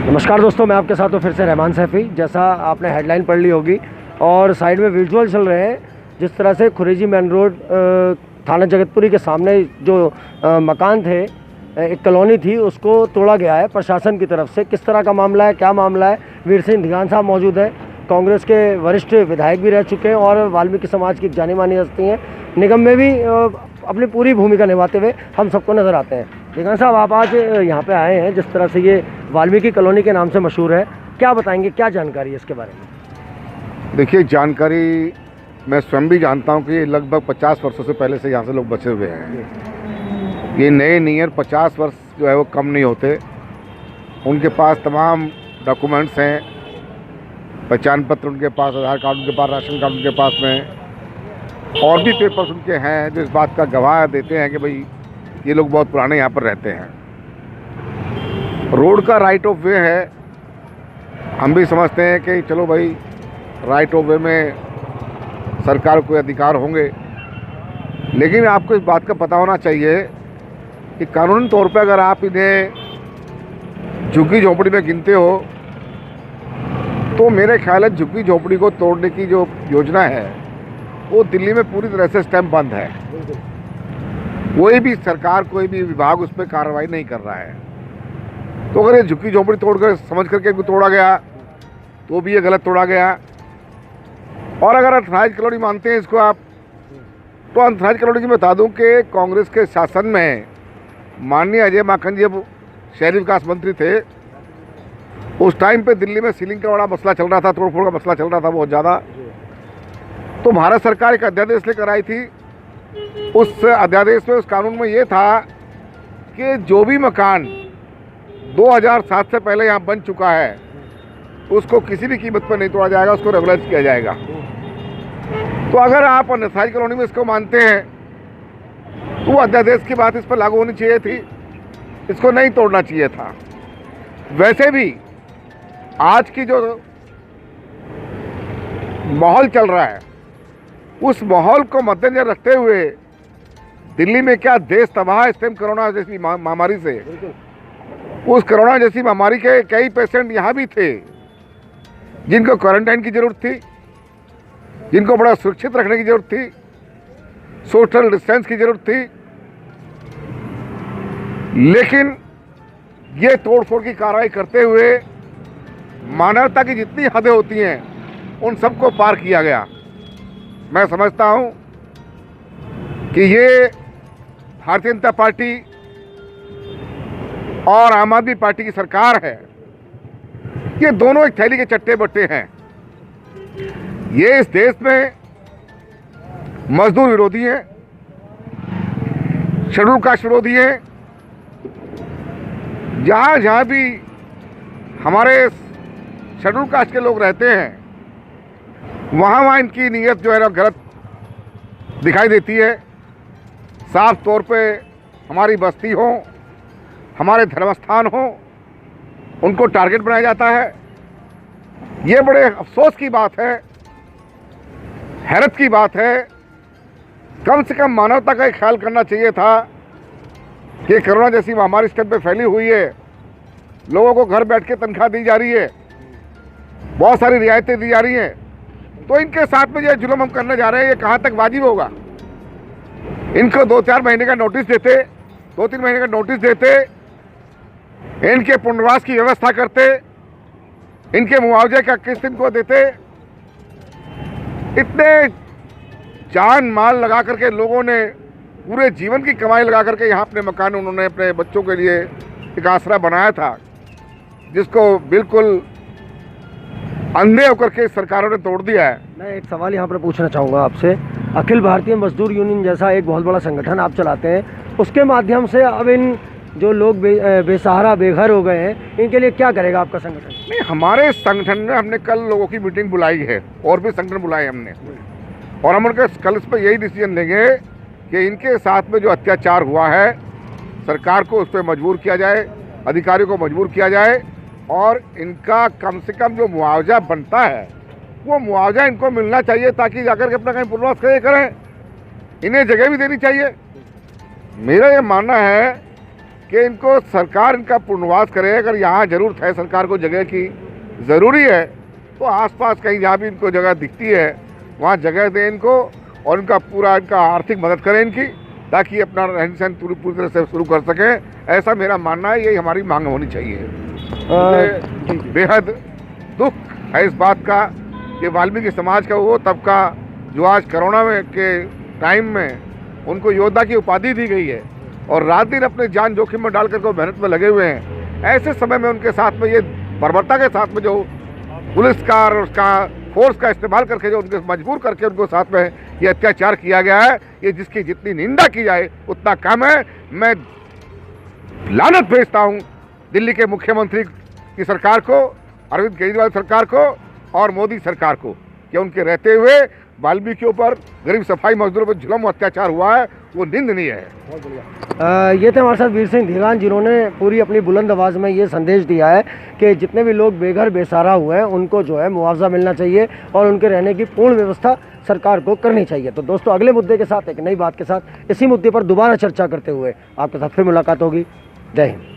नमस्कार दोस्तों, मैं आपके साथ हूँ फिर से रहमान सैफ़ी। जैसा आपने हेडलाइन पढ़ ली होगी और साइड में विजुअल चल रहे हैं, जिस तरह से खुरेजी मेन रोड थाना जगतपुरी के सामने जो मकान थे, एक कॉलोनी थी, उसको तोड़ा गया है प्रशासन की तरफ से। किस तरह का मामला है, क्या मामला है? वीर सिंह धिगान साहब मौजूद हैं, कांग्रेस के वरिष्ठ विधायक भी रह चुके हैं और वाल्मीकि समाज की जानी मानी हस्ती हैं। निगम में भी अपनी पूरी भूमिका निभाते हुए हम सबको नज़र आते हैं। धिगान साहब, आप आज यहाँ पे आए हैं, जिस तरह से ये वाल्मीकि कॉलोनी के नाम से मशहूर है, क्या बताएंगे, क्या जानकारी है इसके बारे में? देखिए, जानकारी मैं स्वयं भी जानता हूँ कि लगभग 50 वर्षों से पहले से यहाँ से लोग बचे हुए हैं। ये नए नियर 50 वर्ष जो है वो कम नहीं होते। उनके पास तमाम डॉक्यूमेंट्स हैं, पहचान पत्र उनके पास, आधार कार्ड उनके पास, राशन कार्ड उनके पास में, और भी पेपर्स उनके हैं जो इस बात का गवाह देते हैं कि भाई ये लोग बहुत पुराने यहाँ पर रहते हैं। रोड का राइट ऑफ वे है। हम भी समझते हैं कि चलो भाई, राइट ऑफ वे में सरकार को अधिकार होंगे, लेकिन आपको इस बात का पता होना चाहिए कि कानूनी तौर पे अगर आप इन्हें झुग्गी झोंपड़ी में गिनते हो तो मेरे ख्याल है झुग्गी झोंपड़ी को तोड़ने की जो योजना है वो दिल्ली में पूरी तरह से स्टैम्प बंद है। कोई भी सरकार, कोई भी विभाग उस पर कार्रवाई नहीं कर रहा है। तो अगर ये झुग्गी झोंपड़ी तोड़कर समझ करके इनको तोड़ा गया तो भी ये गलत तोड़ा गया। और अगर अनथराइज्ड कॉलोनी मानते हैं इसको आप, तो अनथराइज्ड कॉलोनी की बता दूं कि कांग्रेस के शासन में माननीय अजय माकन जी शहरी विकास मंत्री थे। उस टाइम पे दिल्ली में सीलिंग का बड़ा मसला चल रहा था, तोड़फोड़ का मसला चल रहा था बहुत ज़्यादा। तो भारत सरकार एक अध्यादेश लेकर आई थी। उस अध्यादेश में, उस कानून में ये था कि जो भी मकान 2007 से पहले यहाँ बन चुका है उसको किसी भी कीमत पर नहीं तोड़ा जाएगा, उसको रेगुलाइज किया जाएगा। तो अगर आप अनथराइज्ड कॉलोनी में इसको मानते हैं तो वो अध्यादेश की बात इस पर लागू होनी चाहिए थी, इसको नहीं तोड़ना चाहिए था। वैसे भी आज की जो माहौल चल रहा है उस माहौल को मद्देनजर रखते हुए दिल्ली में क्या देश तबाह है इस टाइम कोरोना जैसी महामारी से। उस कोरोना जैसी महामारी के कई पेशेंट यहाँ भी थे जिनको क्वारंटाइन की ज़रूरत थी, जिनको बड़ा सुरक्षित रखने की ज़रूरत थी, सोशल डिस्टेंस की ज़रूरत थी। लेकिन ये तोड़फोड़ की कार्रवाई करते हुए मानवता की जितनी हदें होती हैं उन सबको पार किया गया। मैं समझता हूं कि ये भारतीय जनता पार्टी और आम आदमी पार्टी की सरकार है, ये दोनों एक थैली के चट्टे बट्टे हैं। ये इस देश में मजदूर विरोधी हैं, शेड्यूल कास्ट विरोधी हैं। जहाँ जहाँ भी हमारे शेड्यूल कास्ट के लोग रहते हैं वहाँ इनकी नीयत जो है ना गलत दिखाई देती है। साफ तौर पे हमारी बस्ती हो, हमारे धर्मस्थान हो, उनको टारगेट बनाया जाता है। ये बड़े अफसोस की बात है, हैरत की बात है। कम से कम मानवता का एक ख्याल करना चाहिए था कि कोरोना जैसी महामारी इस टाइम पे फैली हुई है, लोगों को घर बैठ के तनख्वाह दी जा रही है, बहुत सारी रियायतें दी जा रही हैं, तो इनके साथ में जो जुल्म हम करने जा रहे हैं ये कहाँ तक वाजिब होगा? इनको 2-4 महीने का नोटिस देते, 2-3 महीने का नोटिस देते, इनके पुनर्वास की व्यवस्था करते, इनके मुआवजे का किस्त इनको देते। इतने जान माल लगा करके लोगों ने पूरे जीवन की कमाई लगा करके यहाँ अपने मकान उन्होंने अपने बच्चों के लिए एक आसरा बनाया था, जिसको बिल्कुल अंधे होकर के सरकारों ने तोड़ दिया है। मैं एक सवाल यहाँ पर पूछना चाहूँगा आपसे। अखिल भारतीय मजदूर यूनियन जैसा एक बहुत बड़ा संगठन आप चलाते हैं, उसके माध्यम से अब इन जो लोग बेसहारा बेघर हो गए हैं, इनके लिए क्या करेगा आपका संगठन? नहीं, हमारे संगठन में हमने कल लोगों की मीटिंग बुलाई है और भी संगठन बुलाए हमने, और हम उनके कल इस पर यही डिसीजन लेंगे कि इनके साथ में जो अत्याचार हुआ है सरकार को उस पर मजबूर किया जाए, अधिकारियों को मजबूर किया जाए, और इनका कम से कम जो मुआवजा बनता है वो मुआवजा इनको मिलना चाहिए, ताकि जाकर के अपना कहीं पुनर्वास करें। इन्हें जगह भी देनी चाहिए। मेरा ये मानना है कि इनको सरकार इनका पुनर्वास करे। अगर यहाँ ज़रूरत है सरकार को जगह की ज़रूरी है तो आसपास कहीं जहाँ भी इनको जगह दिखती है वहाँ जगह दें इनको, और इनका आर्थिक मदद करें इनकी, ताकि अपना रहन सहन पूरी तरह से शुरू कर सकें। ऐसा मेरा मानना है, यही हमारी मांग होनी चाहिए। मुझे बेहद दुख है इस बात का कि वाल्मीकि समाज का वो तबका जो आज कोरोना में के टाइम में उनको योद्धा की उपाधि दी गई है और रात दिन अपने जान जोखिम में डालकर को मेहनत में लगे हुए हैं, ऐसे समय में उनके साथ में ये बर्बरता के साथ में जो पुलिस का और उसका फोर्स का इस्तेमाल करके जो उनको मजबूर करके उनको साथ में ये अत्याचार किया गया है, ये जिसकी जितनी निंदा की जाए उतना कम है। मैं लानत भेजता हूँ दिल्ली के मुख्यमंत्री की सरकार को, अरविंद केजरीवाल सरकार को और मोदी सरकार को, कि उनके रहते हुए वाल्मीकि के ऊपर गरीब सफाई मजदूरों पर जुल्म अत्याचार हुआ है, वो निंदनीय है। ये थे हमारे साथ वीर सिंह धीगान, जिन्होंने पूरी अपनी बुलंद आवाज़ में ये संदेश दिया है कि जितने भी लोग बेघर बेसहारा हुए हैं उनको जो है मुआवजा मिलना चाहिए और उनके रहने की पूर्ण व्यवस्था सरकार को करनी चाहिए। तो दोस्तों, अगले मुद्दे के साथ, एक नई बात के साथ, इसी मुद्दे पर दोबारा चर्चा करते हुए आपके साथ फिर मुलाकात होगी। जय हिंद।